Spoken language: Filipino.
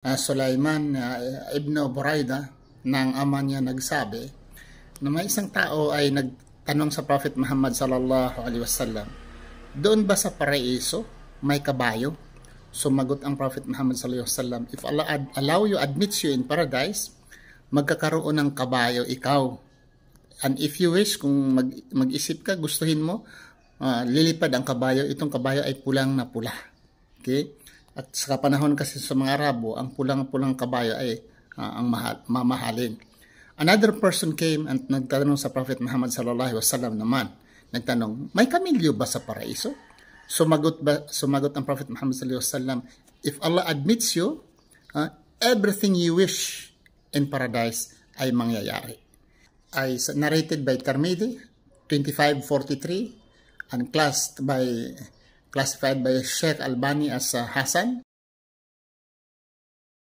Sulaiman ibn Buraida ng ama niya nagsabi na may isang tao ay nagtanong sa Prophet Muhammad sallallahu alaihi wasallam, doon ba sa paraiso may kabayo? Sumagot ang Prophet Muhammad sallallahu alaihi wasallam, if Allah allow you, admits you in paradise, magkakaroon ng kabayo ikaw. And if you wish, kung mag-isip ka, gustuhin mo, lilipad ang kabayo. Itong kabayo ay pulang na pula. Okay? At sa panahon kasi sa mga Arabo, ang pulang-pulang kabayo ay ang mamahalin. Another person came and nagtanong sa Prophet Muhammad sallallahu alaihi wasallam naman. Nagtanong, may kamilyo ba sa paraiso? Sumagot ang Prophet Muhammad sallallahu alaihi wasallam, if Allah admits you, everything you wish in paradise ay mangyayari. Ay narrated by Tirmidhi 2543 and classified by Sheikh Albani as Hasan.